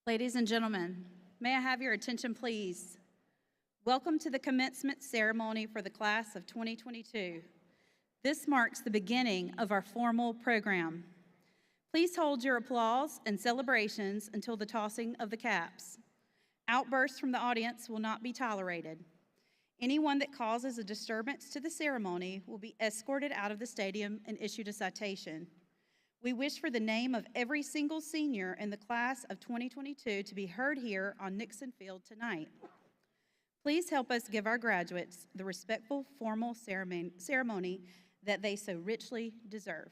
Ladies and gentlemen, may I have your attention, please? Welcome to the commencement ceremony for the class of 2022. This marks the beginning of our formal program. Please hold your applause and celebrations until the tossing of the caps. Outbursts from the audience will not be tolerated. Anyone that causes a disturbance to the ceremony will be escorted out of the stadium and issued a citation. We wish for the name of every single senior in the class of 2022 to be heard here on Nixon Field tonight. Please help us give our graduates the respectful, formal ceremony that they so richly deserve.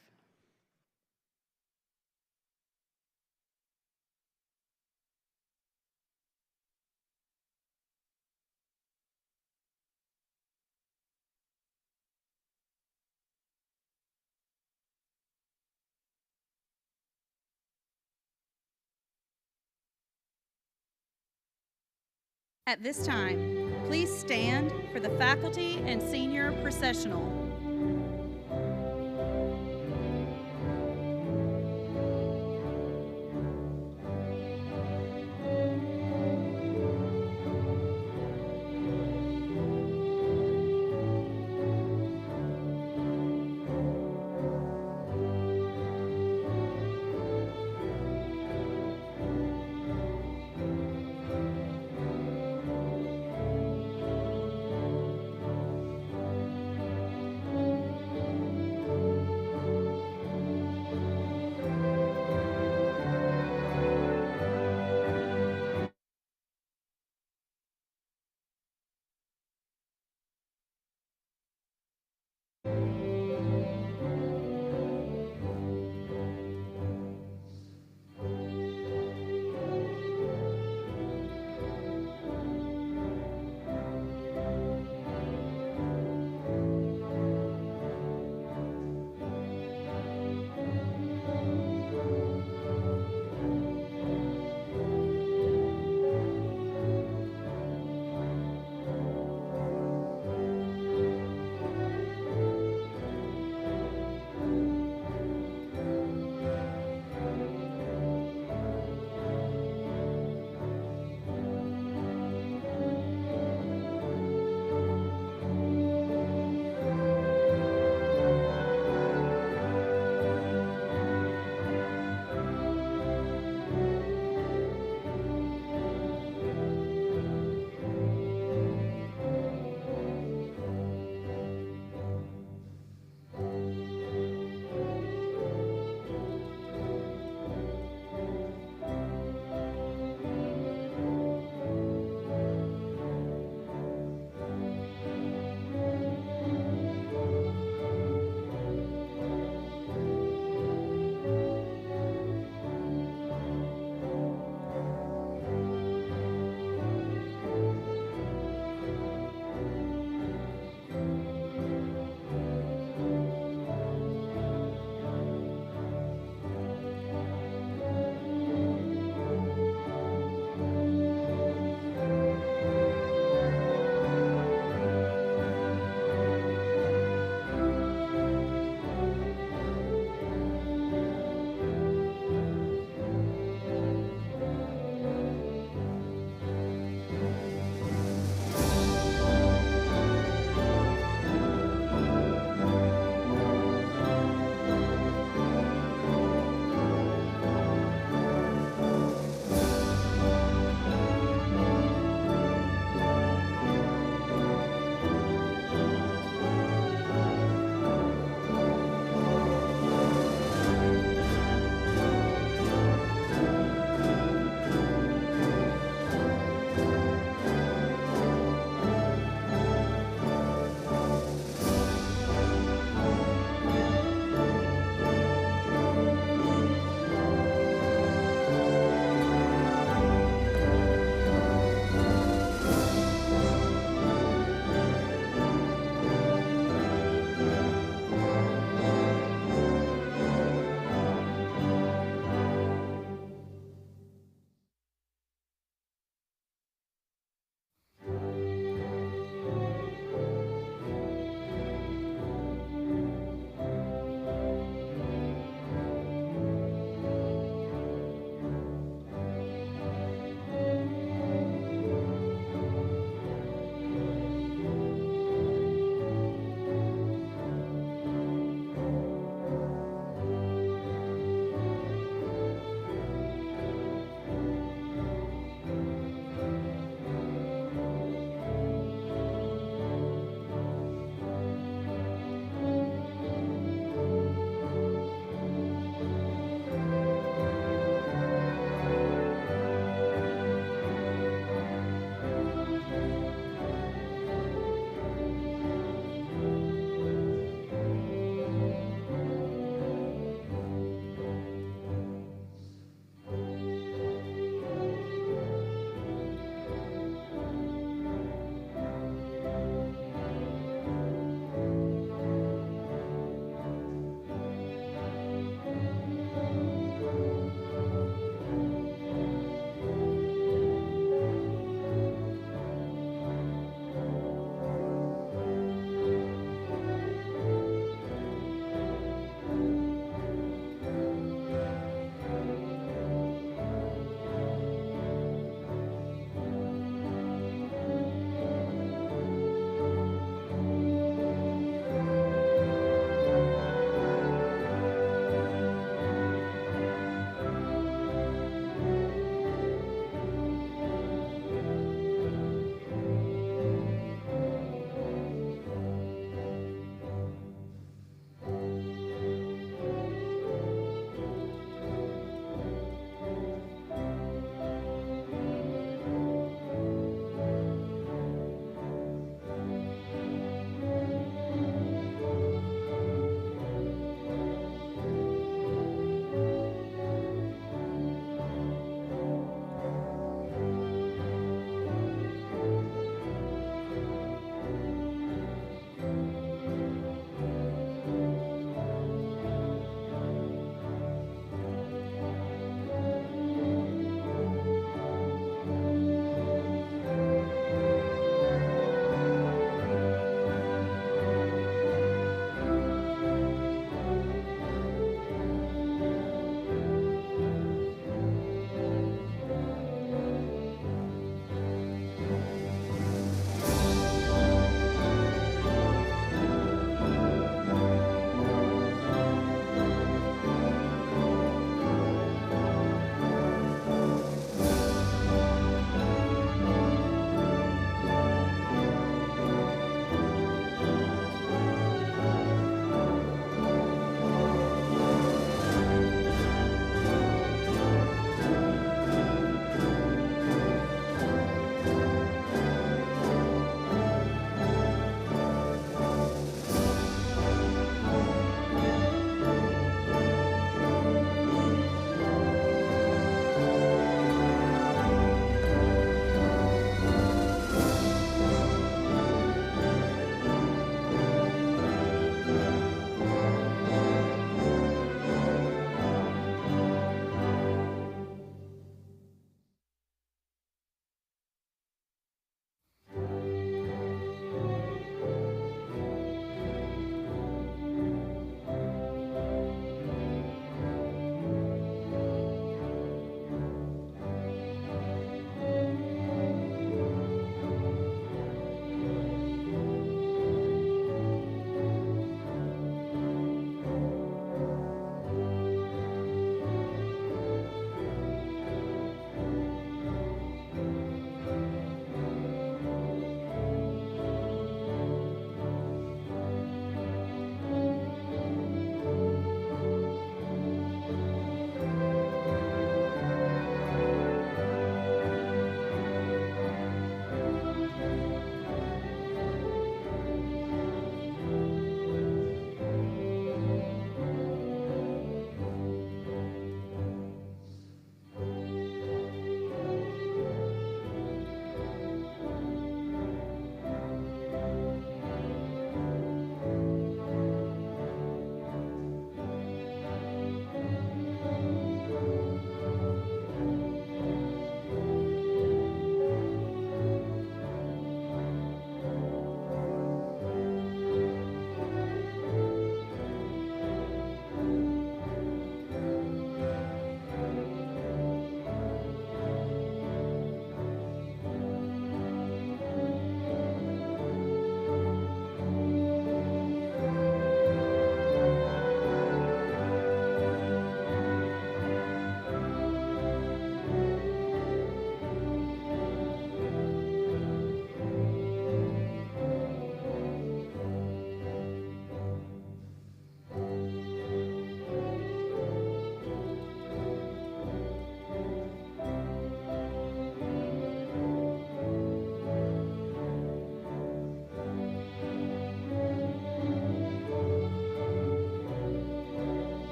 At this time, please stand for the faculty and senior processional.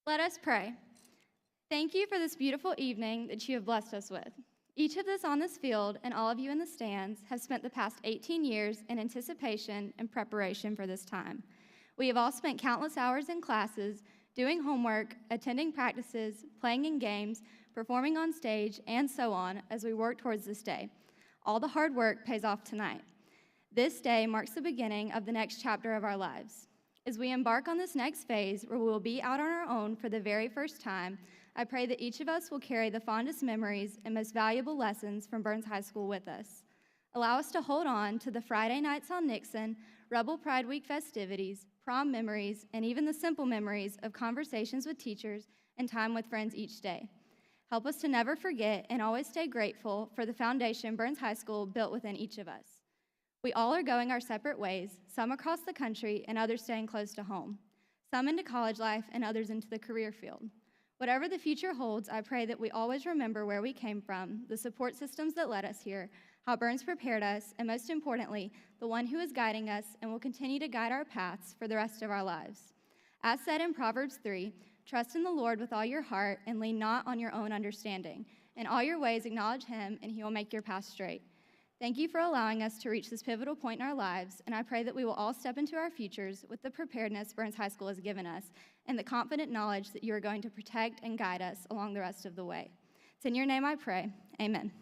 Let us pray. Thank you for this beautiful evening that you have blessed us with. Each of us on this field and all of you in the stands have spent the past 18 years in anticipation and preparation for this time. We have all spent countless hours in classes, doing homework, attending practices, playing in games, performing on stage, and so on as we work towards this day. All the hard work pays off tonight. This day marks the beginning of the next chapter of our lives. As we embark on this next phase where we will be out on our own for the very first time, I pray that each of us will carry the fondest memories and most valuable lessons from Byrnes High School with us. Allow us to hold on to the Friday nights on Nixon, Rebel Pride Week festivities, prom memories, and even the simple memories of conversations with teachers and time with friends each day. Help us to never forget and always stay grateful for the foundation Byrnes High School built within each of us. We all are going our separate ways, some across the country and others staying close to home, some into college life and others into the career field. Whatever the future holds, I pray that we always remember where we came from, the support systems that led us here, how Byrnes prepared us, and most importantly, the one who is guiding us and will continue to guide our paths for the rest of our lives. As said in Proverbs 3, trust in the Lord with all your heart and lean not on your own understanding. In all your ways acknowledge him, and he will make your path straight. Thank you for allowing us to reach this pivotal point in our lives, and I pray that we will all step into our futures with the preparedness Byrnes High School has given us and the confident knowledge that you are going to protect and guide us along the rest of the way. It's in your name I pray. Amen.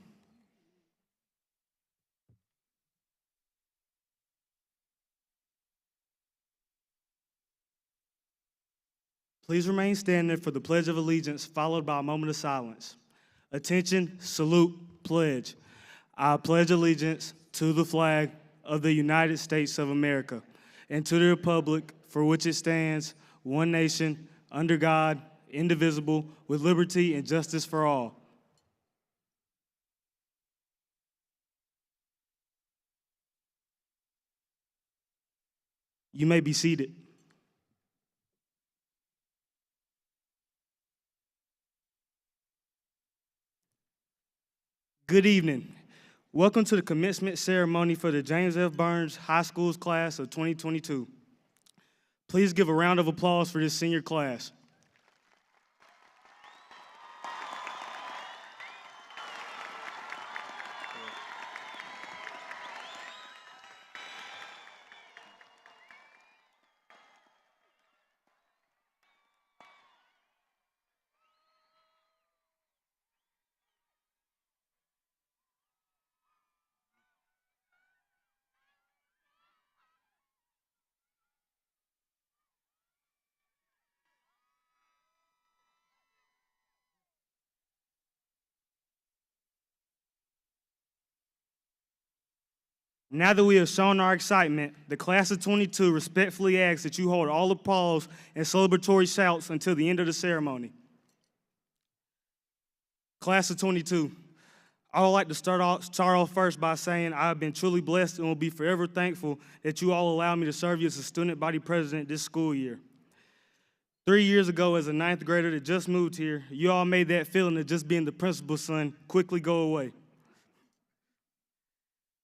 Please remain standing for the Pledge of Allegiance, followed by a moment of silence. Attention, salute, pledge. I pledge allegiance to the flag of the United States of America and to the republic for which it stands, one nation, under God, indivisible, with liberty and justice for all. You may be seated. Good evening. Welcome to the commencement ceremony for the James F. Byrnes High School's class of 2022. Please give a round of applause for this senior class. Now that we have shown our excitement, the class of 22 respectfully asks that you hold all applause and celebratory shouts until the end of the ceremony. Class of 22, I would like to start off first by saying I have been truly blessed and will be forever thankful that you all allowed me to serve you as a student body president this school year. 3 years ago, as a ninth grader that just moved here, you all made that feeling of just being the principal's son quickly go away.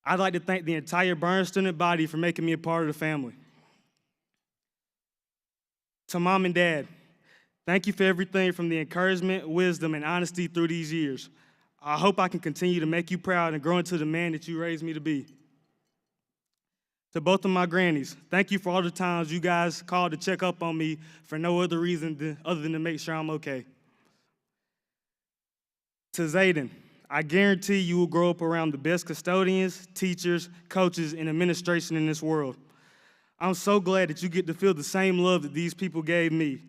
I'd like to thank the entire Byrnes student body for making me a part of the family. To Mom and Dad, thank you for everything from the encouragement, wisdom, and honesty through these years. I hope I can continue to make you proud and grow into the man that you raised me to be. To both of my grannies, thank you for all the times you guys called to check up on me for no other reason other than to make sure I'm okay. To Zayden, I guarantee you will grow up around the best custodians, teachers, coaches, and administration in this world. I'm so glad that you get to feel the same love that these people gave me.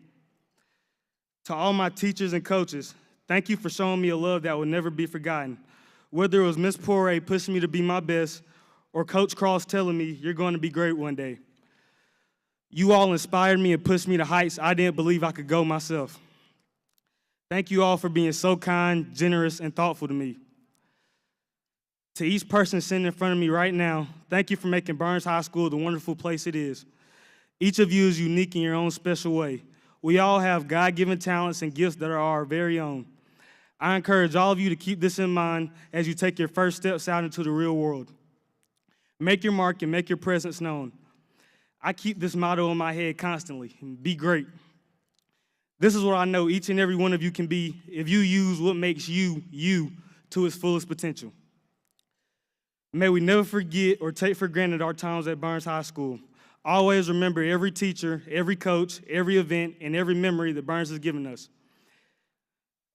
To all my teachers and coaches, thank you for showing me a love that will never be forgotten. Whether it was Miss Poirier pushing me to be my best or Coach Cross telling me you're going to be great one day. You all inspired me and pushed me to heights I didn't believe I could go myself. Thank you all for being so kind, generous, and thoughtful to me. To each person sitting in front of me right now, thank you for making Byrnes High School the wonderful place it is. Each of you is unique in your own special way. We all have God-given talents and gifts that are our very own. I encourage all of you to keep this in mind as you take your first steps out into the real world. Make your mark and make your presence known. I keep this motto in my head constantly: be great. This is what I know each and every one of you can be if you use what makes you, you, to its fullest potential. May we never forget or take for granted our times at Byrnes High School. Always remember every teacher, every coach, every event, and every memory that Byrnes has given us.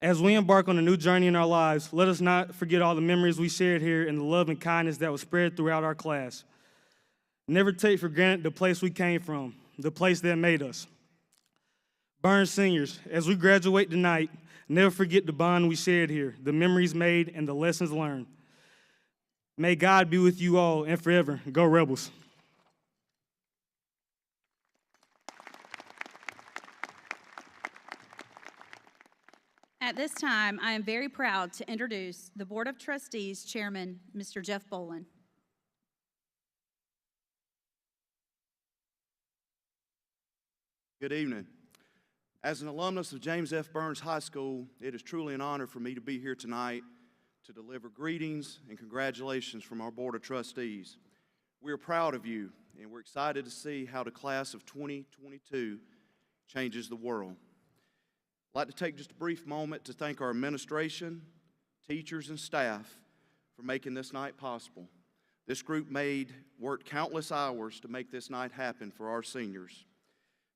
As we embark on a new journey in our lives, let us not forget all the memories we shared here and the love and kindness that was spread throughout our class. Never take for granted the place we came from, the place that made us. Byrnes seniors, as we graduate tonight, never forget the bond we shared here, the memories made, and the lessons learned. May God be with you all and forever. Go Rebels. At this time, I am very proud to introduce the Board of Trustees Chairman, Mr. Jeff Bolin. Good evening. As an alumnus of James F. Byrnes High School, it is truly an honor for me to be here tonight to deliver greetings and congratulations from our Board of Trustees. We are proud of you, and we're excited to see how the class of 2022 changes the world. I'd like to take just a brief moment to thank our administration, teachers, and staff for making this night possible. This group worked countless hours to make this night happen for our seniors.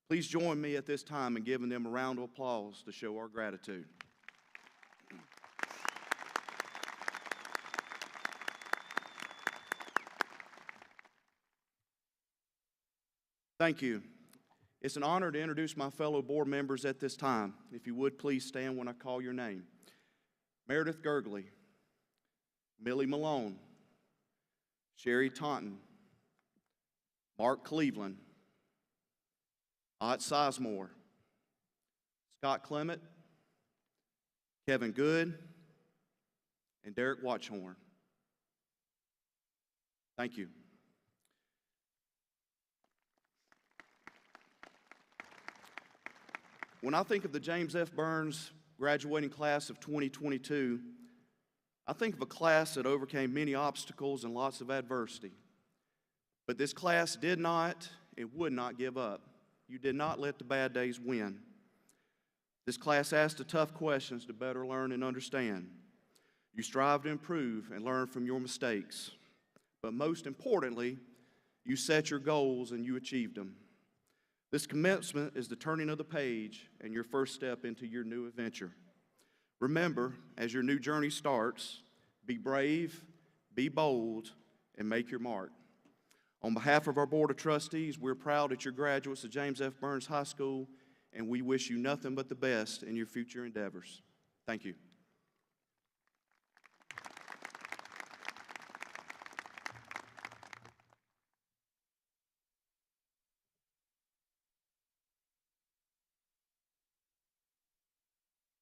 Please join me at this time in giving them a round of applause to show our gratitude. Thank you. It's an honor to introduce my fellow board members at this time. If you would, please stand when I call your name. Meredith Gergley, Millie Malone, Sherry Taunton, Mark Cleveland, Ott Sizemore, Scott Clement, Kevin Good, and Derek Watchhorn. Thank you. When I think of the James F. Byrnes graduating class of 2022, I think of a class that overcame many obstacles and lots of adversity. But this class did not and would not give up. You did not let the bad days win. This class asked the tough questions to better learn and understand. You strive to improve and learn from your mistakes. But most importantly, you set your goals and you achieved them. This commencement is the turning of the page and your first step into your new adventure. Remember, as your new journey starts, be brave, be bold, and make your mark. On behalf of our Board of Trustees, we're proud that you're graduates of James F. Byrnes High School, and we wish you nothing but the best in your future endeavors. Thank you.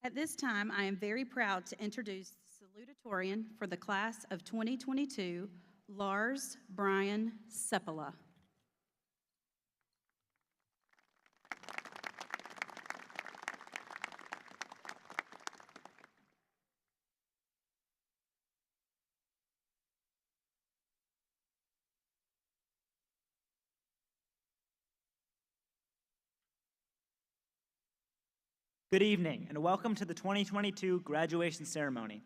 At this time, I am very proud to introduce the salutatorian for the class of 2022, Lars Brian Seppala. Good evening, and welcome to the 2022 graduation ceremony.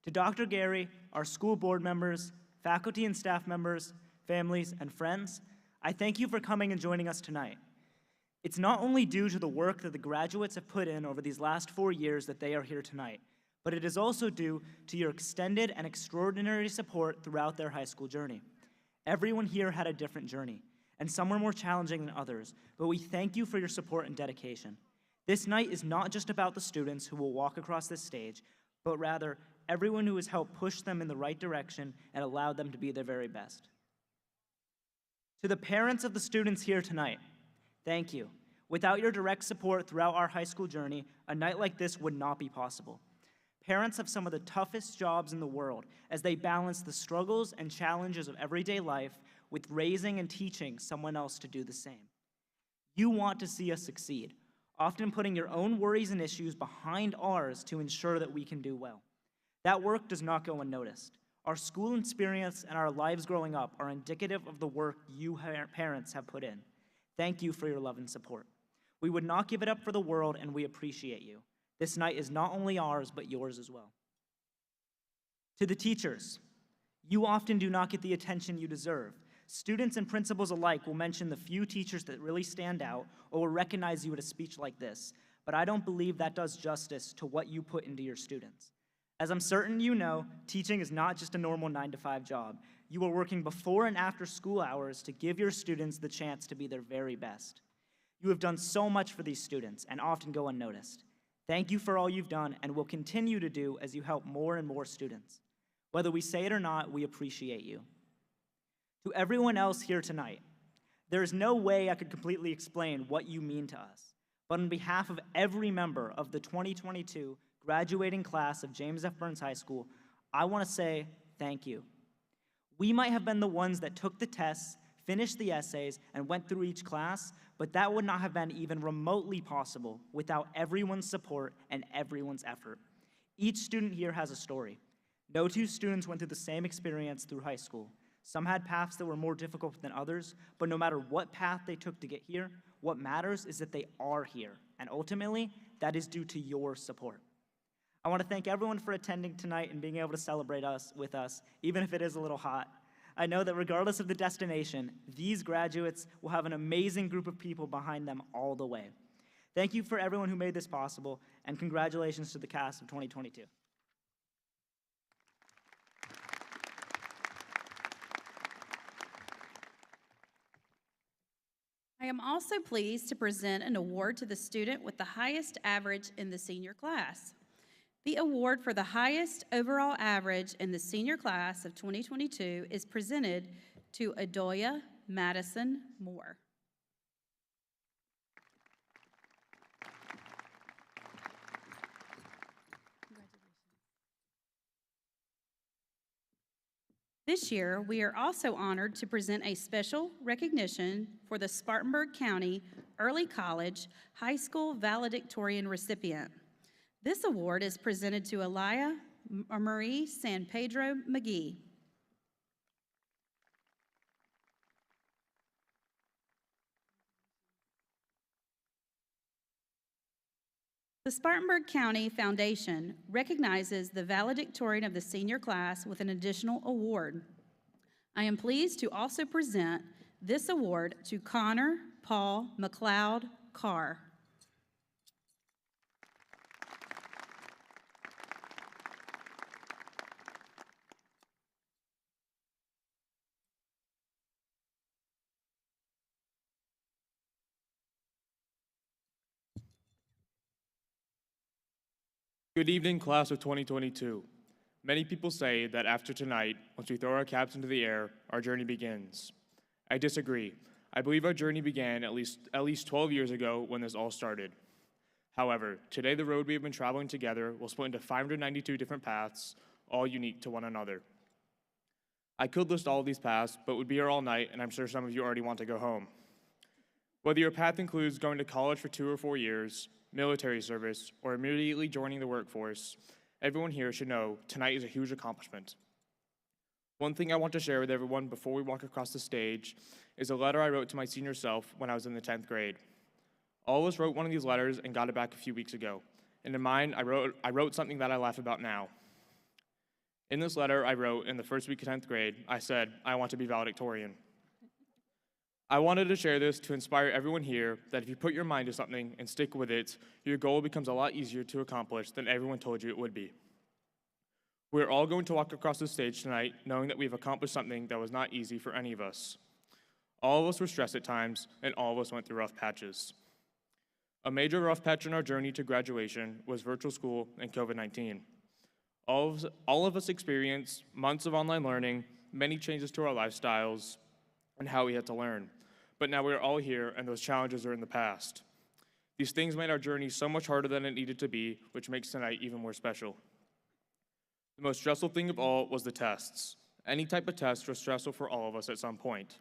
To Dr. Gary, our school board members, faculty and staff members, families, and friends, I thank you for coming and joining us tonight. It's not only due to the work that the graduates have put in over these last 4 years that they are here tonight, but it is also due to your extended and extraordinary support throughout their high school journey. Everyone here had a different journey, and some were more challenging than others, but we thank you for your support and dedication. This night is not just about the students who will walk across this stage, but rather everyone who has helped push them in the right direction and allowed them to be their very best. To the parents of the students here tonight, thank you. Without your direct support throughout our high school journey, a night like this would not be possible. Parents have some of the toughest jobs in the world as they balance the struggles and challenges of everyday life with raising and teaching someone else to do the same. You want to see us succeed, often putting your own worries and issues behind ours to ensure that we can do well. That work does not go unnoticed. Our school experience and our lives growing up are indicative of the work you parents have put in. Thank you for your love and support. We would not give it up for the world, and we appreciate you. This night is not only ours, but yours as well. To the teachers, you often do not get the attention you deserve. Students and principals alike will mention the few teachers that really stand out or will recognize you at a speech like this, but I don't believe that does justice to what you put into your students. As I'm certain you know, teaching is not just a normal 9-to-5 job. You are working before and after school hours to give your students the chance to be their very best. You have done so much for these students and often go unnoticed. Thank you for all you've done and will continue to do as you help more and more students. Whether we say it or not, we appreciate you. To everyone else here tonight, there is no way I could completely explain what you mean to us, but on behalf of every member of the 2022 graduating class of James F. Byrnes High School, I want to say thank you. We might have been the ones that took the tests, finished the essays, and went through each class, but that would not have been even remotely possible without everyone's support and everyone's effort. Each student here has a story. No two students went through the same experience through high school. Some had paths that were more difficult than others, but no matter what path they took to get here, what matters is that they are here, and ultimately, that is due to your support. I want to thank everyone for attending tonight and being able to celebrate with us, even if it is a little hot. I know that regardless of the destination, these graduates will have an amazing group of people behind them all the way. Thank you for everyone who made this possible, and congratulations to the class of 2022. I am also pleased to present an award to the student with the highest average in the senior class. The award for the highest overall average in the senior class of 2022 is presented to Adoya Madison Moore. This year, we are also honored to present a special recognition for the Spartanburg County Early College High School valedictorian recipient. This award is presented to Elia Marie San Pedro McGee. The Spartanburg County Foundation recognizes the valedictorian of the senior class with an additional award. I am pleased to also present this award to Connor Paul McLeod Carr. Good evening, class of 2022. Many people say that after tonight, once we throw our caps into the air, our journey begins. I disagree. I believe our journey began at least 12 years ago when this all started. However, today the road we have been traveling together will split into 592 different paths, all unique to one another. I could list all of these paths, but would be here all night, and I'm sure some of you already want to go home. Whether your path includes going to college for 2 or 4 years, military service, or immediately joining the workforce, everyone here should know tonight is a huge accomplishment. One thing I want to share with everyone before we walk across the stage is a letter I wrote to my senior self when I was in the 10th grade. All of us wrote one of these letters and got it back a few weeks ago. And in mine, I wrote something that I laugh about now. In this letter I wrote in the first week of 10th grade, I said, I want to be valedictorian. I wanted to share this to inspire everyone here that if you put your mind to something and stick with it, your goal becomes a lot easier to accomplish than everyone told you it would be. We're all going to walk across the stage tonight knowing that we've accomplished something that was not easy for any of us. All of us were stressed at times, and all of us went through rough patches. A major rough patch in our journey to graduation was virtual school and COVID-19. All of us experienced months of online learning, many changes to our lifestyles, and how we had to learn. But now we are all here, and those challenges are in the past. These things made our journey so much harder than it needed to be, which makes tonight even more special. The most stressful thing of all was the tests. Any type of test was stressful for all of us at some point.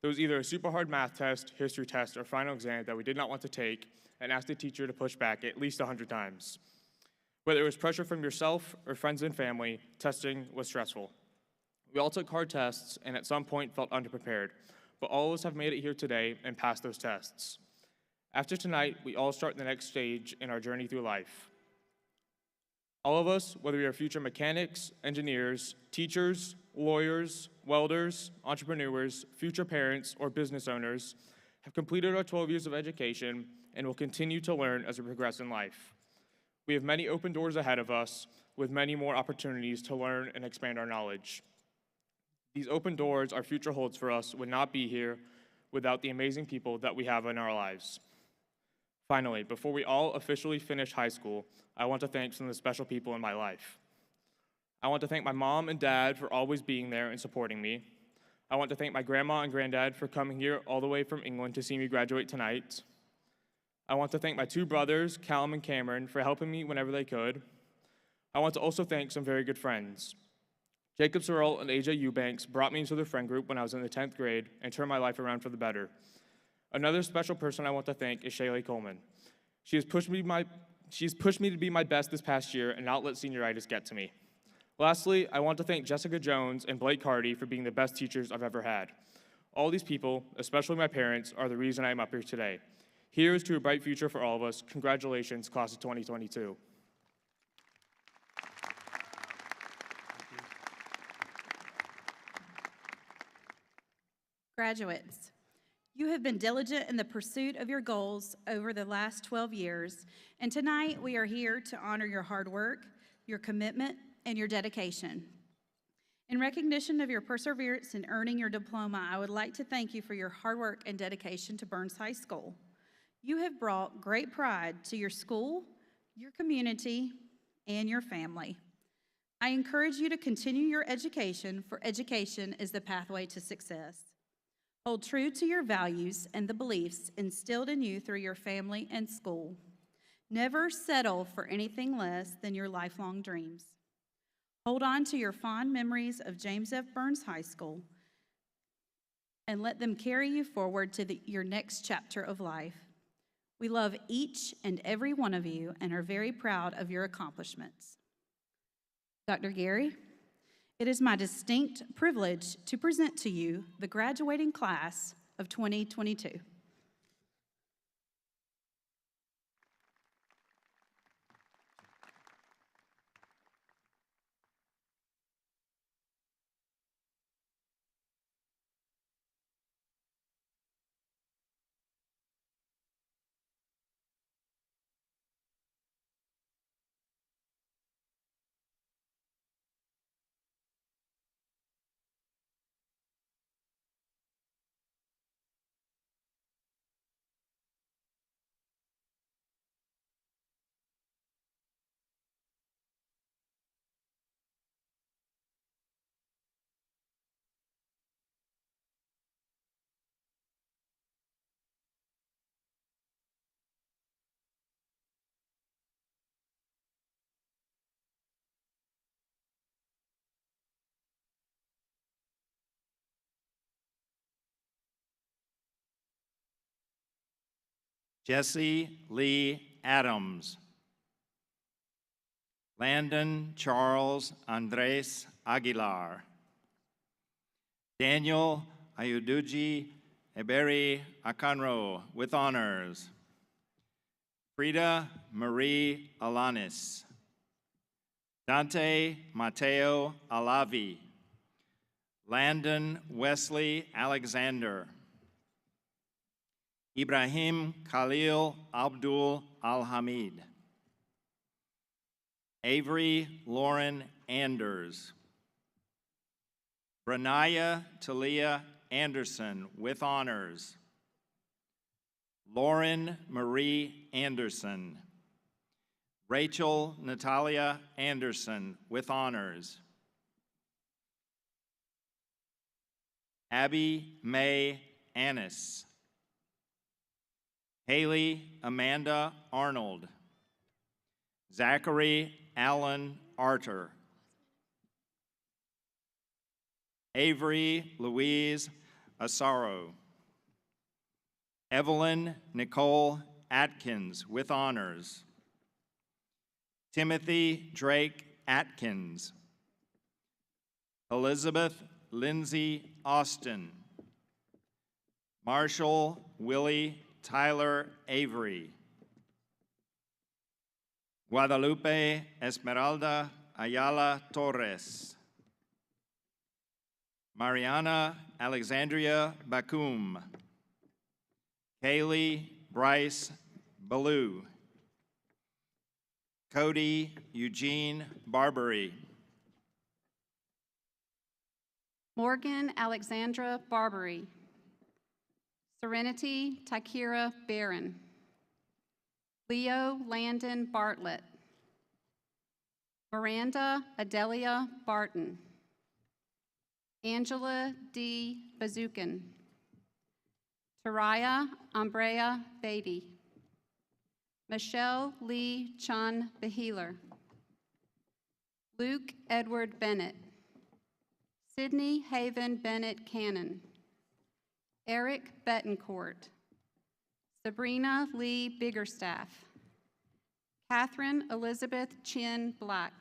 There was either a super hard math test, history test, or final exam that we did not want to take and asked the teacher to push back at least 100 times. Whether it was pressure from yourself or friends and family, testing was stressful. We all took hard tests and at some point felt underprepared, but all of us have made it here today and passed those tests. After tonight, we all start the next stage in our journey through life. All of us, whether we are future mechanics, engineers, teachers, lawyers, welders, entrepreneurs, future parents, or business owners, have completed our 12 years of education and will continue to learn as we progress in life. We have many open doors ahead of us, with many more opportunities to learn and expand our knowledge. These open doors our future holds for us would not be here without the amazing people that we have in our lives. Finally, before we all officially finish high school, I want to thank some of the special people in my life. I want to thank my mom and dad for always being there and supporting me. I want to thank my grandma and granddad for coming here all the way from England to see me graduate tonight. I want to thank my two brothers, Callum and Cameron, for helping me whenever they could. I want to also thank some very good friends. Jacob Sorrell and AJ Eubanks brought me into their friend group when I was in the 10th grade and turned my life around for the better. Another special person I want to thank is Shaylee Coleman. She has pushed me to be my best this past year and not let senioritis get to me. Lastly, I want to thank Jessica Jones and Blake Hardy for being the best teachers I've ever had. All these people, especially my parents, are the reason I am up here today. Here's to a bright future for all of us. Congratulations, class of 2022. Graduates, you have been diligent in the pursuit of your goals over the last 12 years, and tonight we are here to honor your hard work, your commitment, and your dedication. In recognition of your perseverance in earning your diploma, I would like to thank you for your hard work and dedication to Byrnes High School. You have brought great pride to your school, your community, and your family. I encourage you to continue your education, for education is the pathway to success. Hold true to your values and the beliefs instilled in you through your family and school. Never settle for anything less than your lifelong dreams. Hold on to your fond memories of James F. Byrnes High School and let them carry you forward to your next chapter of life. We love each and every one of you and are very proud of your accomplishments. Dr. Gary, it is my distinct privilege to present to you the graduating class of 2022. Jesse Lee Adams. Landon Charles Andres Aguilar. Daniel Ayuduji Eberi Akanro with honors. Frida Marie Alanis. Dante Mateo Alavi. Landon Wesley Alexander. Ibrahim Khalil Abdul Al-Hamid. Avery Lauren Anders. Branaya Talia Anderson with honors. Lauren Marie Anderson. Rachel Natalia Anderson with honors. Abby May Annis. Haley Amanda Arnold. Zachary Allen Arter. Avery Louise Asaro. Evelyn Nicole Atkins with honors. Timothy Drake Atkins. Elizabeth Lindsay Austin. Marshall Willie Tyler Avery. Guadalupe Esmeralda Ayala Torres. Mariana Alexandria Bakum. Kaylee Bryce Ballou. Cody Eugene Barbary. Morgan Alexandra Barbary. Serenity Takira Barron. Leo Landon Bartlett. Miranda Adelia Barton. Angela D. Bazookan. Taraya Ambrea Beatty. Michelle Lee Chun Behealer. Luke Edward Bennett. Sydney Haven Bennett Cannon. Eric Betancourt. Sabrina Lee Biggerstaff. Catherine Elizabeth Chin Black.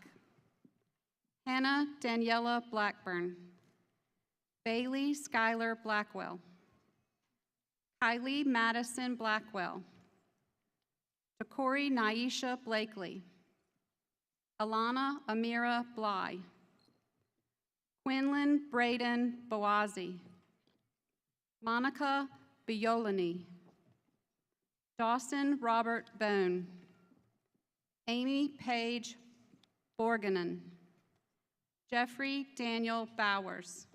Hannah Daniela Blackburn. Bailey Skylar Blackwell. Kylie Madison Blackwell. Takori Naisha Blakely. Alana Amira Bly. Quinlan Braden Boazzi. Monica Biolini. Dawson Robert Bone. Amy Page Borganen. Jeffrey Daniel Bowers.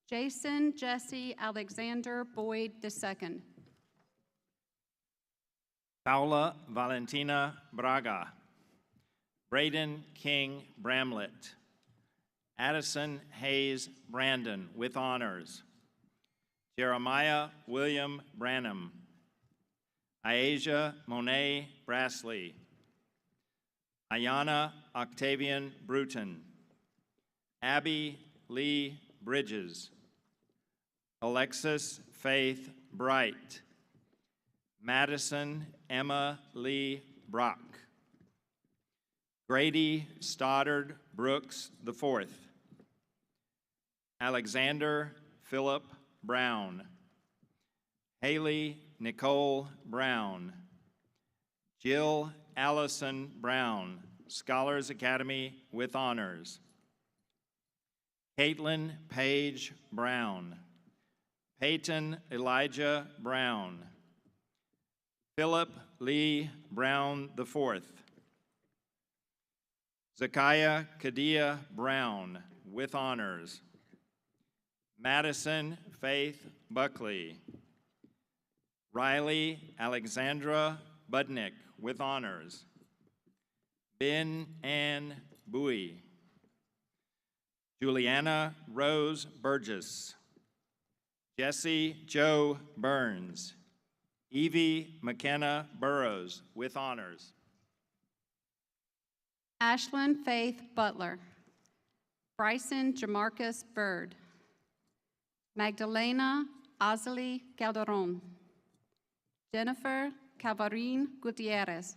Jason Jesse Alexander Boyd II. Paula Valentina Braga. Braden King Bramlett. Addison Hayes Brandon with honors. Jeremiah William Branham. Iasia Monet Brassley. Ayana Octavian Bruton. Abby Lee Bridges. Alexis Faith Bright. Madison Emma Lee Brock. Grady Stoddard Brooks IV. Alexander Philip Brown. Haley Nicole Brown. Jill Allison Brown, Scholars Academy with honors. Caitlin Page Brown. Peyton Elijah Brown. Philip Lee Brown IV. Zakiah Kadia Brown with honors. Madison Faith Buckley. Riley Alexandra Budnick with honors. Ben Ann Bowie. Juliana Rose Burgess. Jesse Joe Byrnes. Evie McKenna Burrows with honors. Ashlyn Faith Butler. Bryson Jamarcus Bird. Magdalena Azali Calderon. Jennifer Calvarin Gutierrez.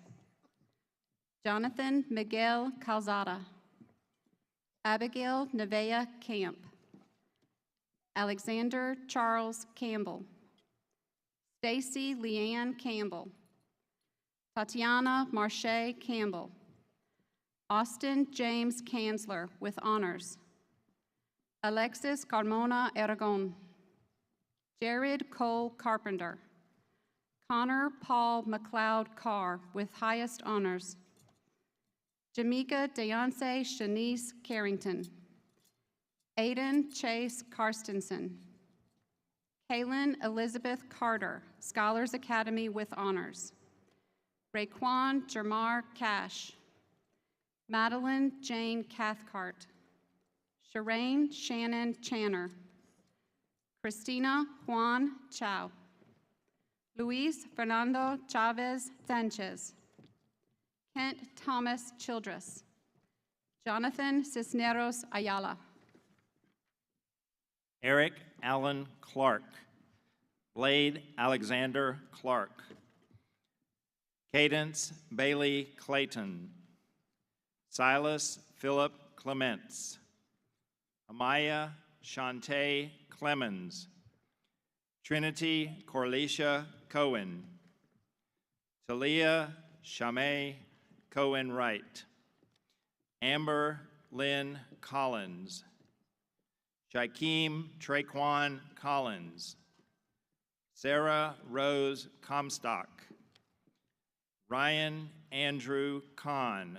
Jonathan Miguel Calzada. Abigail Nevea Camp. Alexander Charles Campbell. Stacy Leanne Campbell. Tatiana Marche Campbell. Austin James Kanzler with honors. Alexis Carmona Aragon. Jared Cole Carpenter. Connor Paul McLeod Carr with highest honors. Jamaica Deonce Shanice Carrington. Aiden Chase Karstensen. Kaylin Elizabeth Carter, Scholars Academy with honors. Raekwon Jermar Cash. Madeline Jane Cathcart. Shireen Shannon Channer. Christina Juan Chow. Luis Fernando Chavez Sanchez. Kent Thomas Childress. Jonathan Cisneros Ayala. Eric Allen Clark. Blade Alexander Clark. Cadence Bailey Clayton. Silas Philip Clements. Amaya Shantae Clemens. Trinity Corlicia Cohen, Talia Shamay Cohen Wright, Amber Lynn Collins, Shaquem Traquan Collins, Sarah Rose Comstock, Ryan Andrew Kahn,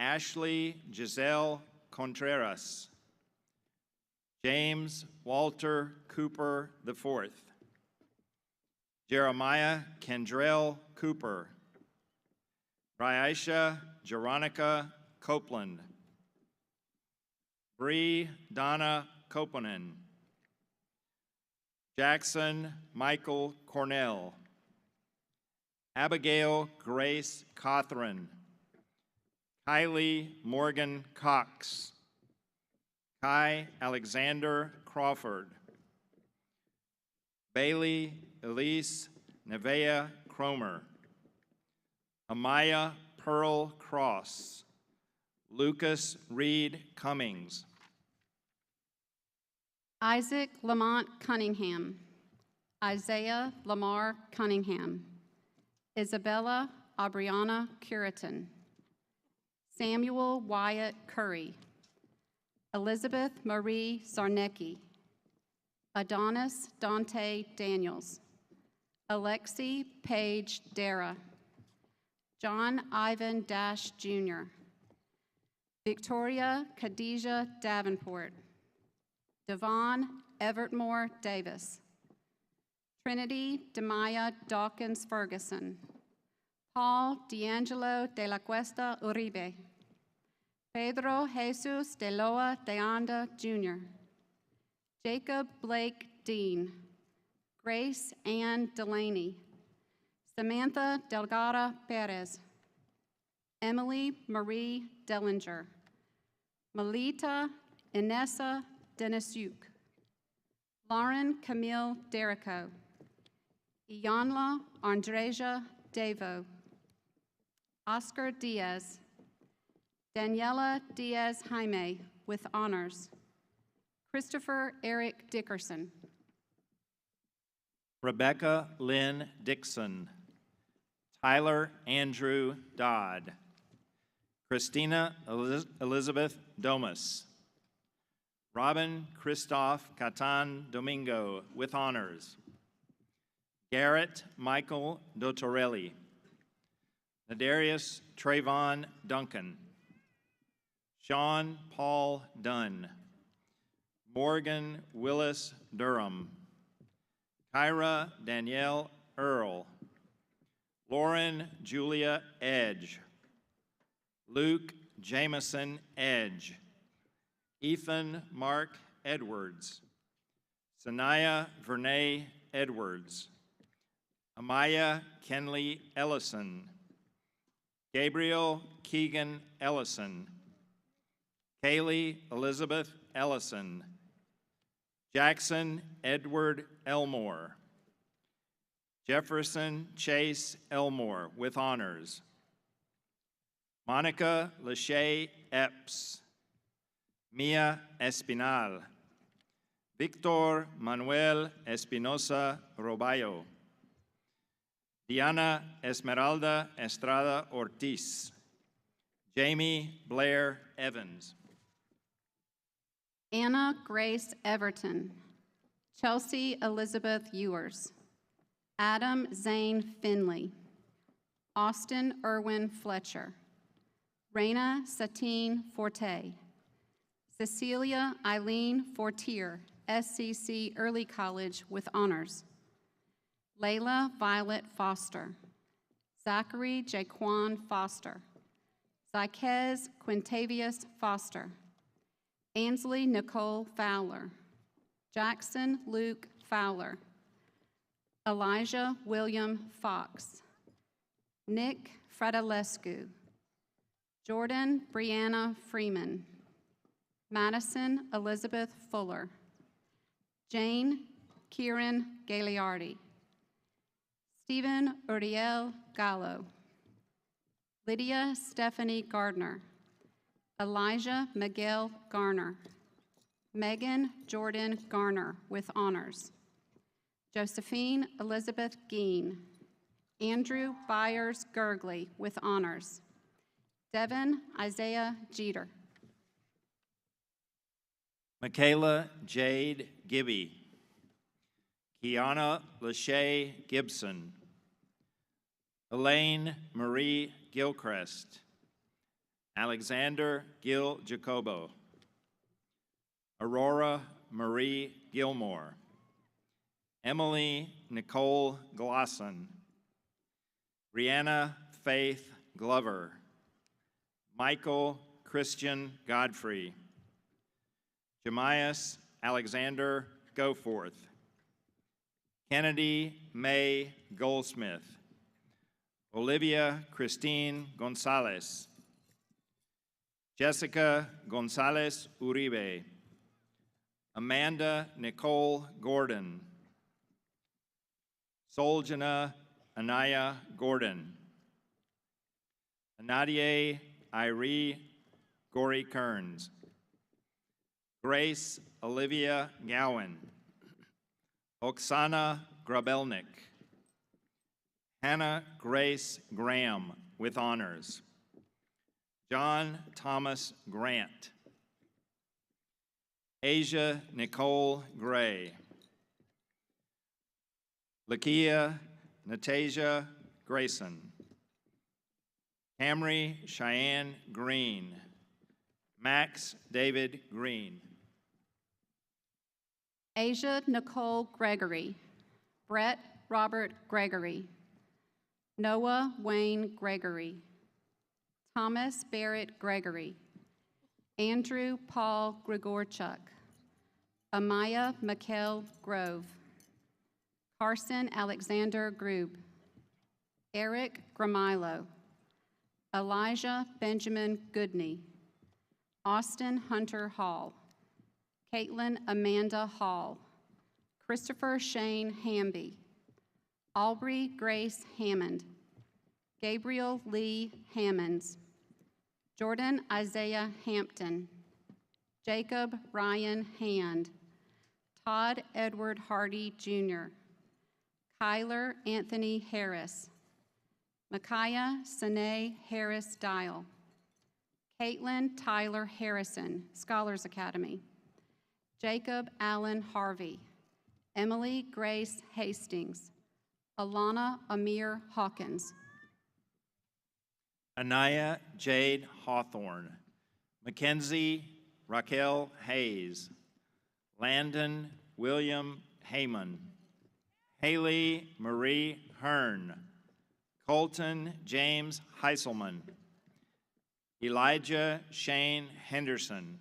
Ashley Giselle Contreras, James Walter Cooper IV, Jeremiah Kendrell Cooper, Raisha Jeronica Copeland, Bree Donna Koponen, Jackson Michael Cornell, Abigail Grace Cothran, Kylie Morgan Cox, Kai Alexander Crawford, Bailey Elise Nevea Cromer, Amaya Pearl Cross, Lucas Reed Cummings, Isaac Lamont Cunningham, Isaiah Lamar Cunningham, Isabella Aubriana Curitin, Samuel Wyatt Curry, Elizabeth Marie Zarnecki, Adonis Dante Daniels, Alexi Paige Dara, John Ivan Dash Jr., Victoria Khadijah Davenport, Devon Evertmore Davis, Trinity Demaya Dawkins Ferguson, Paul D'Angelo de la Cuesta Uribe, Pedro Jesus de Loa de Anda Jr., Jacob Blake Dean, Grace Ann Delaney, Samantha Delgado Perez, Emily Marie Dellinger, Melita Inessa Denisuk, Lauren Camille Derrico, Iyanla Andreja Devo, Oscar Diaz, Daniela Diaz Jaime with honors, Christopher Eric Dickerson, Rebecca Lynn Dixon, Tyler Andrew Dodd, Christina Elizabeth Domas, Robin Christoph Catan Domingo with honors, Garrett Michael Dottorelli, Nadarius Trayvon Duncan, Sean Paul Dunn, Morgan Willis Durham, Kyra Danielle Earl, Lauren Julia Edge, Luke Jameson Edge, Ethan Mark Edwards, Sanaya Vernay Edwards, Amaya Kenley Ellison, Gabriel Keegan Ellison, Kaylee Elizabeth Ellison, Jackson Edward Elmore, Jefferson Chase Elmore with honors, Monica Lachey Epps, Mia Espinal, Victor Manuel Espinosa Roballo, Diana Esmeralda Estrada Ortiz, Jamie Blair Evans, Anna Grace Everton, Chelsea Elizabeth Ewers, Adam Zane Finley, Austin Irwin Fletcher, Raina Satine Forte, Cecilia Eileen Fortier, SCC Early College with honors, Layla Violet Foster, Zachary Jaquan Foster, Zyquez Quintavious Foster, Ansley Nicole Fowler, Jackson Luke Fowler, Elijah William Fox, Nick Fredalescu, Jordan Brianna Freeman, Madison Elizabeth Fuller, Jane Kieran Gagliardi, Stephen Uriel Gallo, Lydia Stephanie Gardner, Elijah Miguel Garner, Megan Jordan Garner with honors, Josephine Elizabeth Geen. Andrew Byers Gergley with honors. Devin Isaiah Jeter. Michaela Jade Gibby. Kiana Lachey Gibson. Elaine Marie Gilchrist. Alexander Gil Jacobo. Aurora Marie Gilmore. Emily Nicole Glosson. Brianna Faith Glover. Michael Christian Godfrey. Jemias Alexander Goforth. Kennedy May Goldsmith. Olivia Christine Gonzalez. Jessica Gonzalez Uribe. Amanda Nicole Gordon. Soljana Anaya Gordon. Nadia Irie Gori Kearns. Grace Olivia Gowan. Oksana Grabelnik. Hannah Grace Graham with honors. John Thomas Grant. Asia Nicole Gray. Lakia Natasia Grayson. Camry Cheyenne Green. Max David Green. Asia Nicole Gregory. Brett Robert Gregory. Noah Wayne Gregory. Thomas Barrett Gregory. Andrew Paul Grigorchuk. Amaya Mikkel Grove. Carson Alexander Grube. Eric Gramilo. Elijah Benjamin Goodney. Austin Hunter Hall. Caitlin Amanda Hall. Christopher Shane Hamby. Aubrey Grace Hammond. Gabriel Lee Hammonds. Jordan Isaiah Hampton. Jacob Ryan Hand. Todd Edward Hardy Jr. Kyler Anthony Harris. Micaiah Sine Harris Dial. Caitlin Tyler Harrison, Scholars Academy. Jacob Allen Harvey. Emily Grace Hastings. Alana Amir Hawkins. Anaya Jade Hawthorne. Mackenzie Raquel Hayes. Landon William Heyman. Haley Marie Hearn. Colton James Heiselman. Elijah Shane Henderson.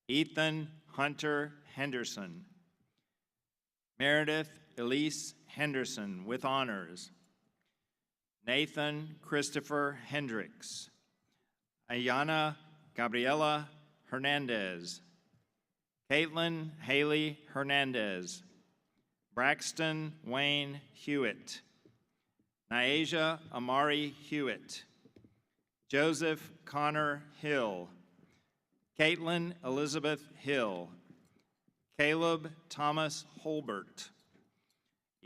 Ethan Hunter Henderson. Meredith Elise Henderson with honors. Nathan Christopher Hendricks. Ayana Gabriela Hernandez. Caitlin Haley Hernandez. Braxton Wayne Hewitt. Niasia Amari Hewitt. Joseph Connor Hill. Caitlin Elizabeth Hill. Caleb Thomas Holbert.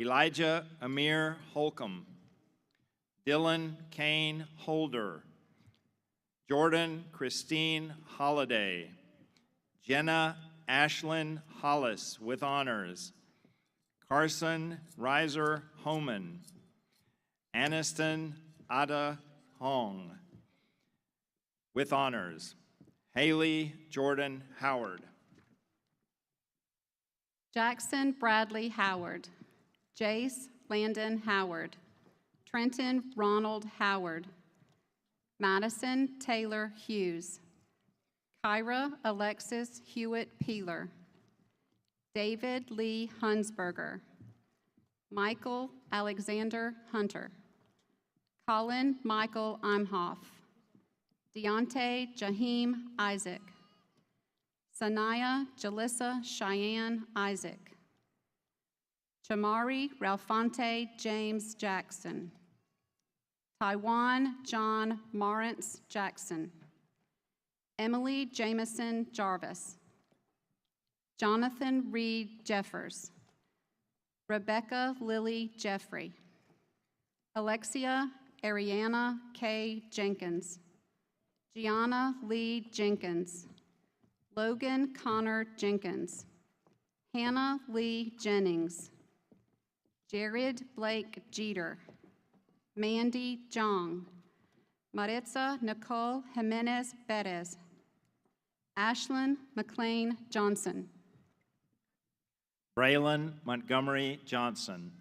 Elijah Amir Holcomb. Dylan Kane Holder. Jordan Christine Holliday. Jenna Ashlyn Hollis with honors. Carson Reiser Homan. Aniston Ada Hong with honors. Haley Jordan Howard. Jackson Bradley Howard. Jace Landon Howard. Trenton Ronald Howard. Madison Taylor Hughes. Kyra Alexis Hewitt Peeler. David Lee Hunsberger. Michael Alexander Hunter. Colin Michael Imhoff. Deontay Jaheim Isaac. Sanaya Jalissa Cheyenne Isaac. Chamari Ralphante James Jackson. Taiwan John Marantz Jackson. Emily Jameson Jarvis. Jonathan Reed Jeffers. Rebecca Lily Jeffrey. Alexia Ariana K. Jenkins. Gianna Lee Jenkins. Logan Connor Jenkins. Hannah Lee Jennings. Jared Blake Jeter. Mandy Jong. Maritza Nicole Jimenez Perez. Ashlyn McLean Johnson. Braylon Montgomery Johnson.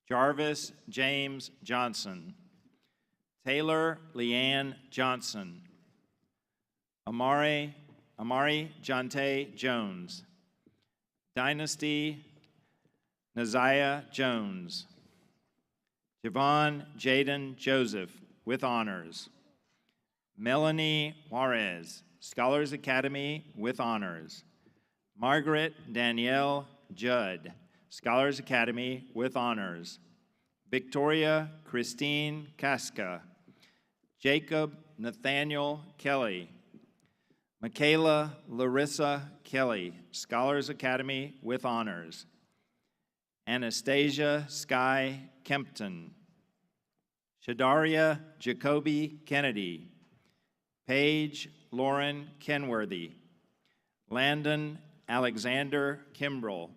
Jarvis James Johnson. Taylor Leanne Johnson. Amari Jonte Jones. Dynasty Naziah Jones. Javon Jaden Joseph with honors. Melanie Juarez, Scholars Academy with honors. Margaret Danielle Judd, Scholars Academy with honors. Victoria Christine Casca. Jacob Nathaniel Kelly. Michaela Larissa Kelly, Scholars Academy with honors. Anastasia Sky Kempton. Shadaria Jacoby Kennedy. Paige Lauren Kenworthy. Landon Alexander Kimbrell.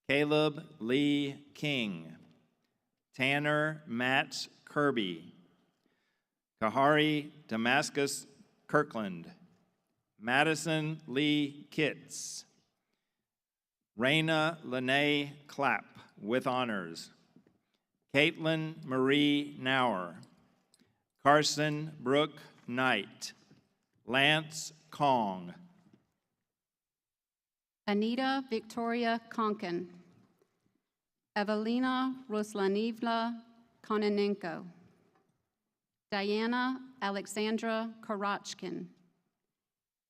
Caleb Lee King. Tanner Matt Kirby. Kahari Damascus Kirkland. Madison Lee Kitts. Raina Lene Clapp with honors. Caitlin Marie Nauer. Carson Brooke Knight. Lance Kong. Anita Victoria Konkin. Evelina Ruslanivna Kononenko. Diana Alexandra Karachkin.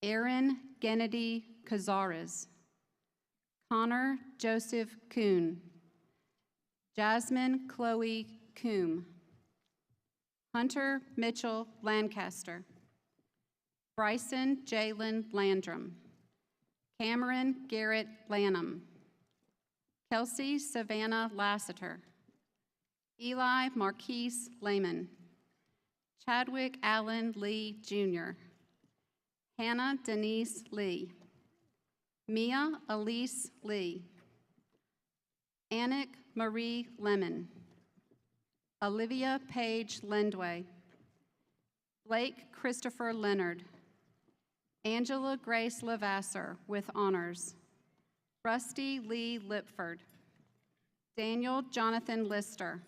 Aaron Gennady Cazares. Connor Joseph Kuhn. Jasmine Chloe Coombe. Hunter Mitchell Lancaster. Bryson Jalen Landrum. Cameron Garrett Lanham. Kelsey Savannah Lassiter. Eli Marquise Lehman. Chadwick Allen Lee Jr. Hannah Denise Lee. Mia Elise Lee. Anik Marie Lemon. Olivia Paige Lendway. Blake Christopher Leonard. Angela Grace Lavasser with honors. Rusty Lee Lipford. Daniel Jonathan Lister.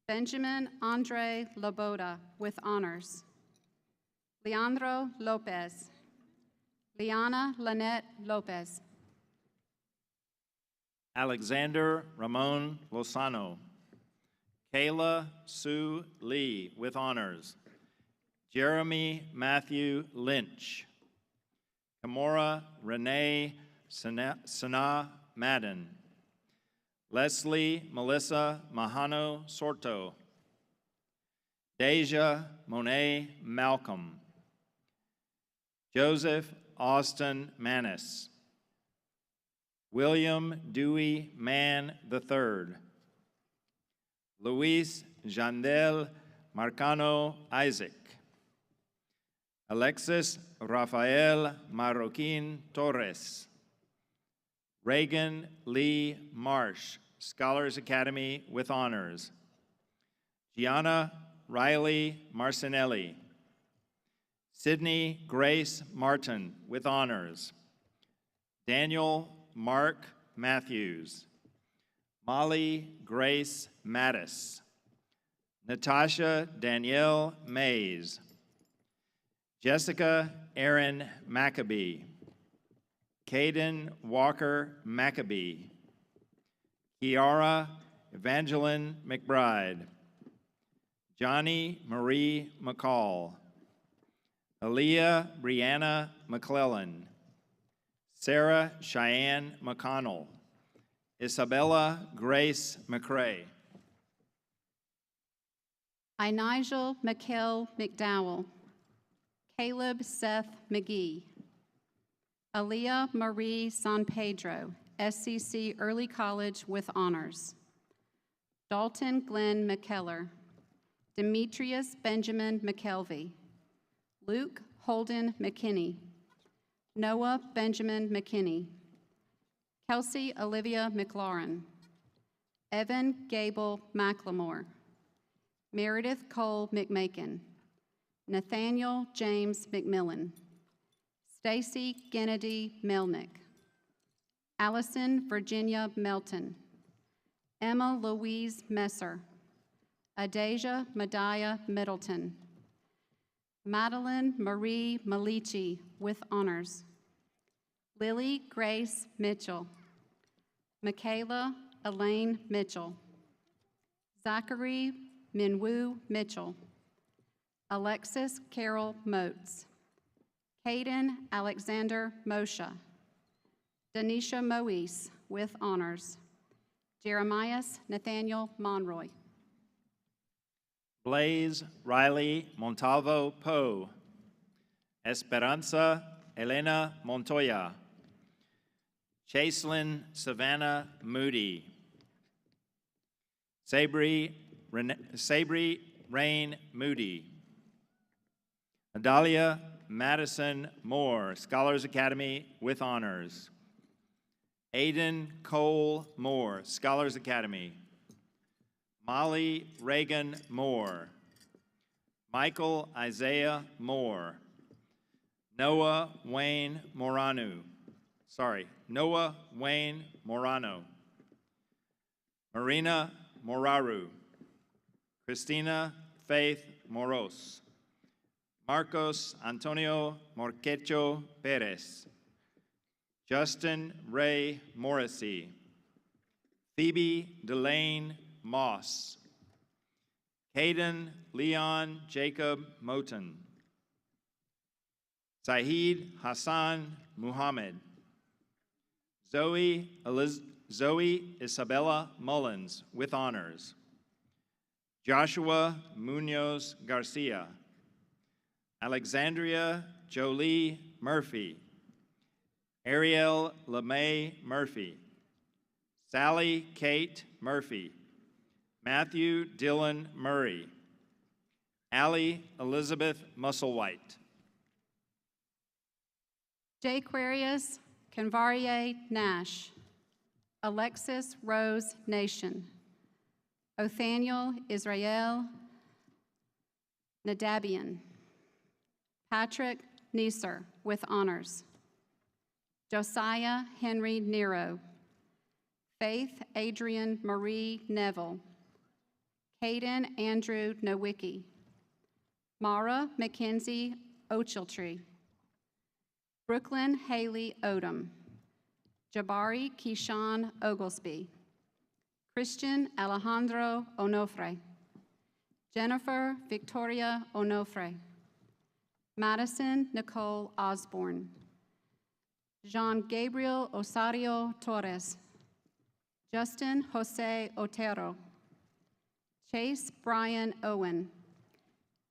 Benjamin Andre Loboda with honors. Leandro Lopez. Liana Lynette Lopez. Alexander Ramon Lozano. Kayla Sue Lee with honors. Jeremy Matthew Lynch. Kamora Renee Sana Madden. Leslie Melissa Mahano Sorto. Deja Monet Malcolm. Joseph Austin Manis. William Dewey Mann III. Luis Jandel Marcano Isaac. Alexis Rafael Marroquin Torres. Reagan Lee Marsh, Scholars Academy with honors. Gianna Riley Marcinelli. Sydney Grace Martin with honors. Daniel Mark Matthews. Molly Grace Mattis. Natasha Danielle Mays. Jessica Erin Maccabee. Caden Walker Maccabee. Kiara Evangeline McBride. Johnny Marie McCall. Aaliyah Brianna McClellan. Sarah Cheyenne McConnell. Isabella Grace McCrae. Inigel Mikkel McDowell. Caleb Seth McGee. Aaliyah Marie San Pedro, SCC Early College with honors. Dalton Glenn McKellar, Demetrius Benjamin McKelvey, Luke Holden McKinney, Noah Benjamin McKinney, Kelsey Olivia McLaurin, Evan Gable McLemore, Meredith Cole McMakin, Nathaniel James McMillan, Stacy Kennedy Melnick, Allison Virginia Melton, Emma Louise Messer, Adasia Mediah Middleton, Madeline Marie Malici with honors, Lily Grace Mitchell, Michaela Elaine Mitchell, Zachary Minwoo Mitchell, Alexis Carol Motes, Caden Alexander Moshe, Denisha Moise with honors, Jeremias Nathaniel Monroy. Blaze Riley Montalvo Poe, Esperanza Elena Montoya, Chaselyn Savannah Moody, Sabri Rain Moody, Adalia Madison Moore, Scholars Academy with honors, Aiden Cole Moore, Scholars Academy, Molly Reagan Moore, Michael Isaiah Moore, Noah Wayne Morano, Marina Moraru, Christina Faith Moros, Marcos Antonio Morquecho Perez, Justin Ray Morrissey, Phoebe Delane Moss, Caden Leon Jacob Moten, Saeed Hassan Muhammad, Zoe Isabella Mullins with honors, Joshua Munoz Garcia, Alexandria Jolie Murphy, Ariel LeMay Murphy, Sally Kate Murphy, Matthew Dylan Murray, Allie Elizabeth Musselwhite, Jaquarius Convarie Nash, Alexis Rose Nation, Othaniel Israel Nadabian, Patrick Neeser with honors, Josiah Henry Nero, Faith Adrian Marie Neville, Caden Andrew Nowicki, Mara Mackenzie Ochiltree, Brooklyn Haley Odom, Jabari Keyshawn Oglesby, Christian Alejandro Onofre, Jennifer Victoria Onofre, Madison Nicole Osborne, Jean Gabriel Osario Torres, Justin Jose Otero, Chase Brian Owen,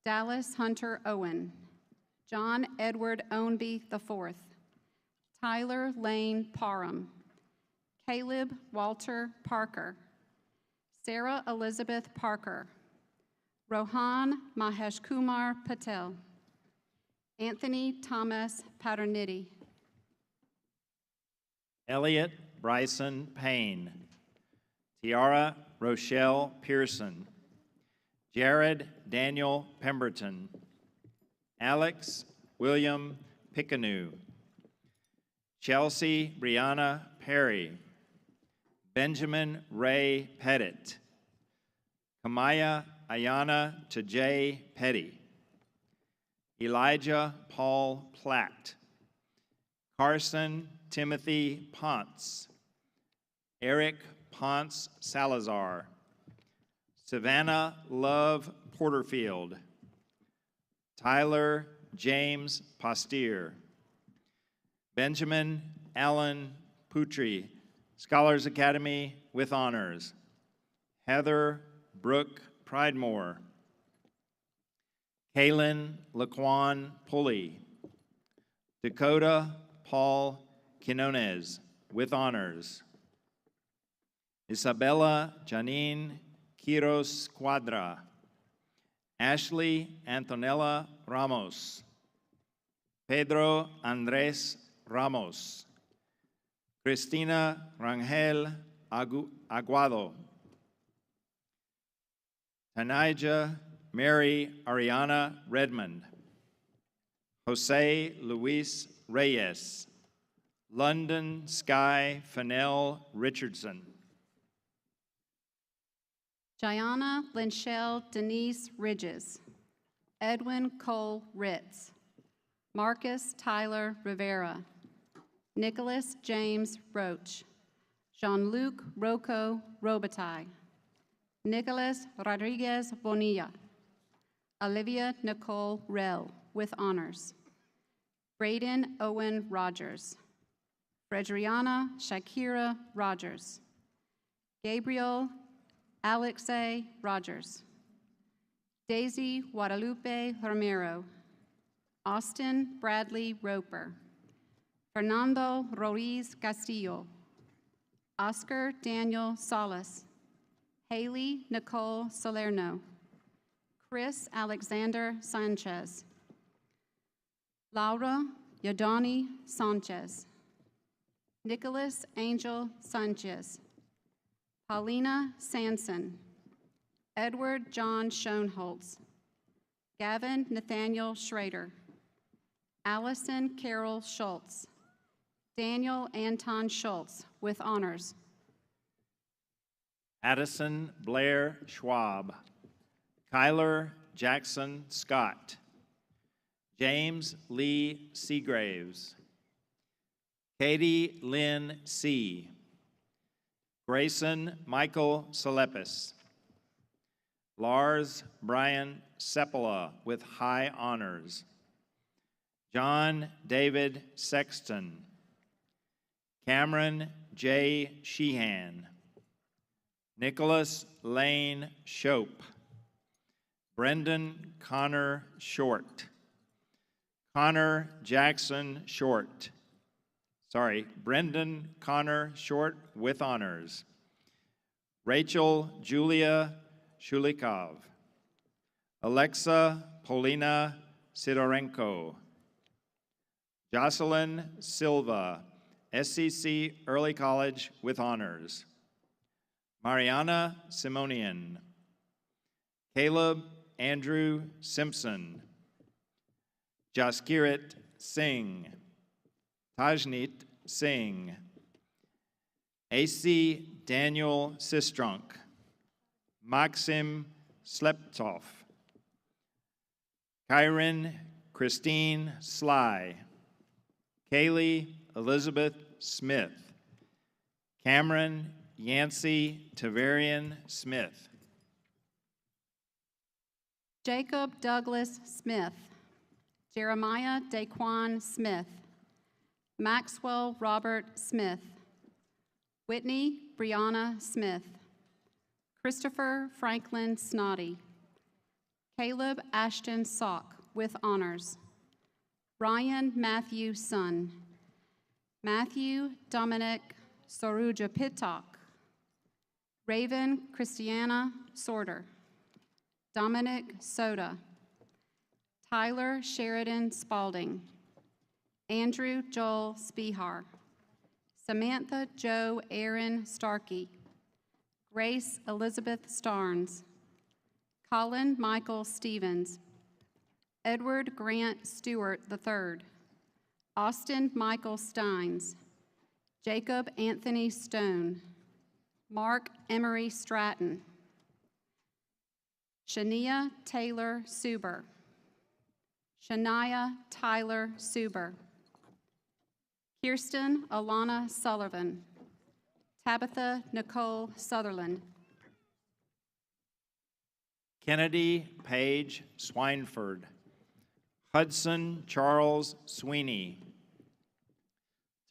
Dallas Hunter Owen, John Edward Ownby IV, Tyler Lane Parham, Caleb Walter Parker, Sarah Elizabeth Parker, Rohan Mahesh Kumar Patel, Anthony Thomas Paternity, Elliot Bryson Payne, Tiara Rochelle Pearson, Jared Daniel Pemberton, Alex William Picanew, Chelsea Brianna Perry, Benjamin Ray Pettit, Kamaya Ayana Tajay Petty, Elijah Paul Platt, Carson Timothy Ponce, Eric Ponce Salazar, Savannah Love Porterfield, Tyler James Postier, Benjamin Allen Putri, Scholars Academy with honors, Heather Brooke Pridemore, Kaylin Laquan Pulley, Dakota Paul Quinones, with honors. Isabella Janine Quiros Cuadra. Ashley Antonella Ramos. Pedro Andres Ramos. Cristina Rangel Aguado. Tanija Mary Ariana Redmond. Jose Luis Reyes. London Sky Fennell Richardson. Gianna Linchelle Denise Ridges. Edwin Cole Ritz. Marcus Tyler Rivera. Nicholas James Roach. Jean-Luc Rocco Robitaille. Nicholas Rodriguez Bonilla. Olivia Nicole Rell, with honors. Braden Owen Rogers. Frederiana Shakira Rogers. Gabriel Alexei Rogers. Daisy Guadalupe Romero. Austin Bradley Roper. Fernando Ruiz Castillo. Oscar Daniel Salas. Haley Nicole Salerno. Chris Alexander Sanchez. Laura Yadani Sanchez. Nicholas Angel Sanchez. Paulina Sanson. Edward John Schoenholtz. Gavin Nathaniel Schrader. Allison Carol Schultz. Daniel Anton Schultz, with honors. Addison Blair Schwab. Kyler Jackson Scott. James Lee Seagraves. Katie Lynn C. Grayson Michael Salepis. Lars Brian Seppala, with high honors. John David Sexton. Cameron J. Sheehan. Nicholas Lane Shope. Brendan Connor Short. Connor Jackson Short. Brendan Connor Short, with honors. Rachel Julia Shulikov. Alexa Polina Sidorenko. Jocelyn Silva, SCC Early College, with honors. Mariana Simonian. Caleb Andrew Simpson. Jaskirit Singh. Tajnit Singh. AC Daniel Sistrunk. Maxim Sleptov. Kyron Christine Sly. Kaylee Elizabeth Smith. Cameron Yancey Tavarian Smith. Jacob Douglas Smith. Jeremiah Daquan Smith. Maxwell Robert Smith. Whitney Brianna Smith. Christopher Franklin Snoddy. Caleb Ashton Sock, with honors. Ryan Matthew Sun. Matthew Dominic Soruja Pittock. Raven Christiana Sorter. Dominic Soda. Tyler Sheridan Spalding. Andrew Joel Spihar. Samantha Jo Aaron Starkey. Grace Elizabeth Starnes. Colin Michael Stevens. Edward Grant Stewart III. Austin Michael Steins. Jacob Anthony Stone. Mark Emery Stratton. Shania Taylor Suber. Shania Tyler Suber. Kirsten Alana Sullivan. Tabitha Nicole Sutherland. Kennedy Page Swineford. Hudson Charles Sweeney.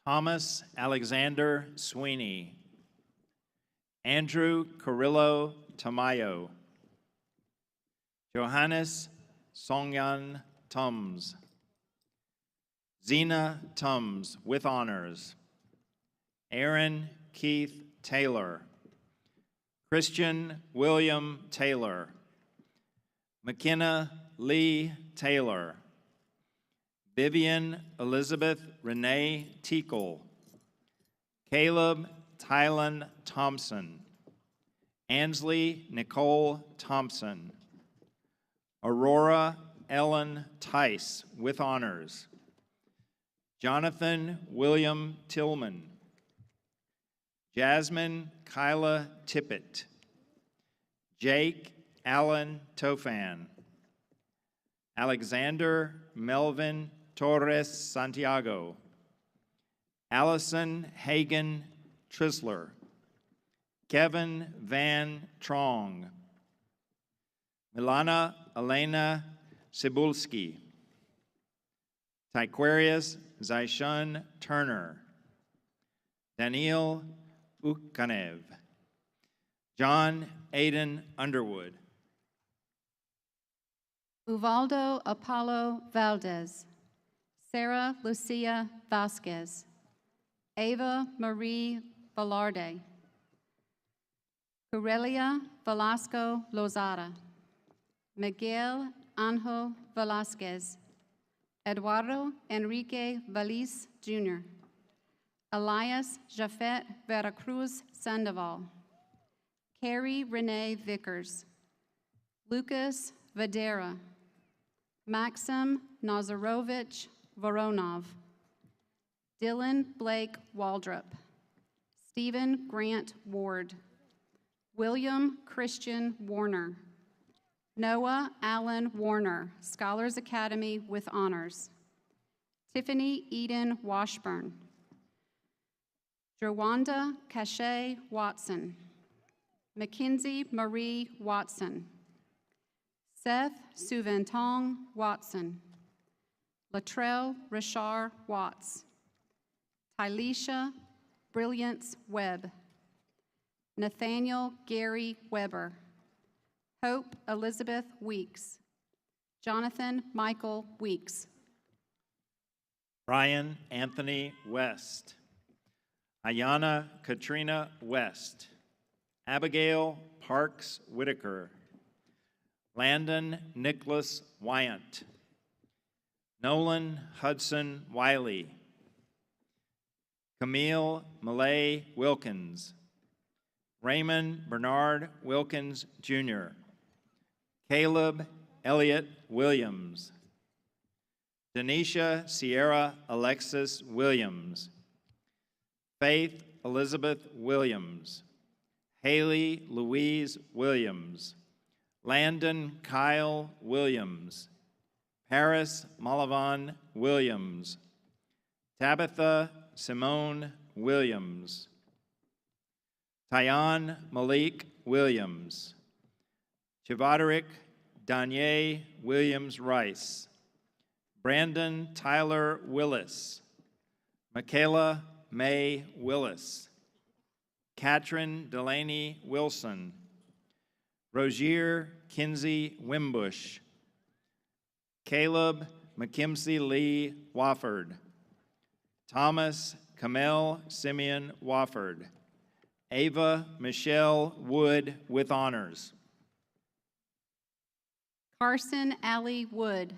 Thomas Alexander Sweeney. Andrew Carrillo Tamayo. Johannes Songyan Tums. Zena Tums, with honors. Aaron Keith Taylor. Christian William Taylor. McKenna Lee Taylor. Vivian Elizabeth Renee Teakle. Caleb Tylen Thompson. Ansley Nicole Thompson. Aurora Ellen Tice with honors. Jonathan William Tillman. Jasmine Kyla Tippett. Jake Allen Tofan. Alexander Melvin Torres Santiago. Allison Hagan Trisler. Kevin Van Trong. Milana Elena Cibulski. Tyquarius Zaishun Turner. Daniil Ukanev. John Aiden Underwood. Uvaldo Apollo Valdez. Sarah Lucia Vasquez. Ava Marie Velarde. Aurelia Velasco Lozada. Miguel Angel Velasquez. Eduardo Enrique Vallis Jr. Elias Jafet Veracruz Sandoval. Carrie Renee Vickers. Lucas Vadera. Maxim Nazarovich Voronov. Dylan Blake Waldrop. Stephen Grant Ward. William Christian Warner. Noah Allen Warner, Scholars Academy with honors. Tiffany Eden Washburn. Jawanda Cachet Watson. Mackenzie Marie Watson. Seth Suventong Watson. Latrell Richard Watts. Tylisha Brilliance Webb. Nathaniel Gary Weber. Hope Elizabeth Weeks. Jonathan Michael Weeks. Brian Anthony West. Ayana Katrina West. Abigail Parks Whitaker. Landon Nicholas Wyant. Nolan Hudson Wiley. Camille Malay Wilkins. Raymond Bernard Wilkins, Jr. Caleb Elliott Williams. Denisha Sierra Alexis Williams. Faith Elizabeth Williams. Haley Louise Williams. Landon Kyle Williams. Paris Malavan Williams. Tabitha Simone Williams. Tyan Malik Williams. Chivaderick Danye Williams Rice. Brandon Tyler Willis. Michaela May Willis. Katrin Delaney Wilson. Rozier Kinsey Wimbush. Caleb McKimsey Lee Wofford. Thomas Kamel Simeon Wofford. Ava Michelle Wood with honors. Carson Alley Wood.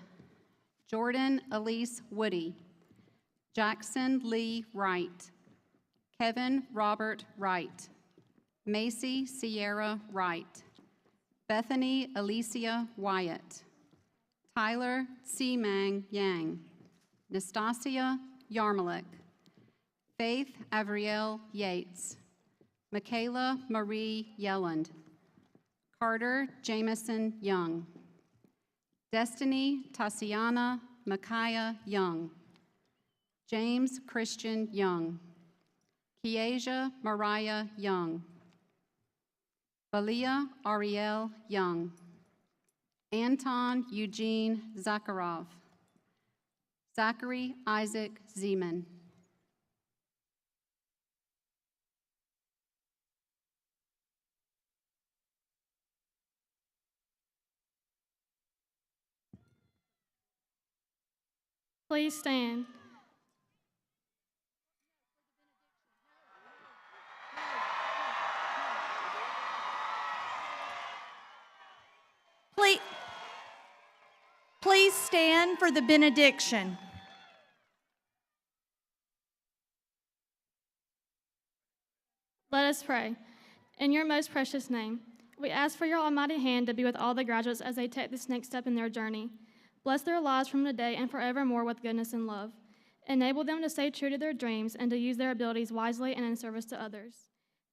Jordan Elise Woody. Jackson Lee Wright. Kevin Robert Wright. Macy Sierra Wright. Bethany Alicia Wyatt. Tyler Seamang Yang. Nastasia Yarmalik. Faith Avriel Yates. Michaela Marie Yelland. Carter Jameson Young. Destiny Tatiana Micaiah Young. James Christian Young. Kiesia Mariah Young. Valia Ariel Young. Anton Eugene Zakharov. Zachary Isaac Zeman. Please stand. stand for the benediction. Let us pray. In your most precious name, we ask for your almighty hand to be with all the graduates as they take this next step in their journey. Bless their lives from today and forevermore with goodness and love. Enable them to stay true to their dreams and to use their abilities wisely and in service to others.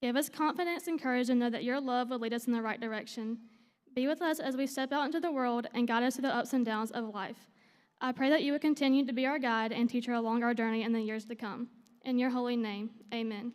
Give us confidence and courage to know that your love will lead us in the right direction. Be with us as we step out into the world and guide us through the ups and downs of life. I pray that you would continue to be our guide and teacher along our journey in the years to come. In your holy name, amen.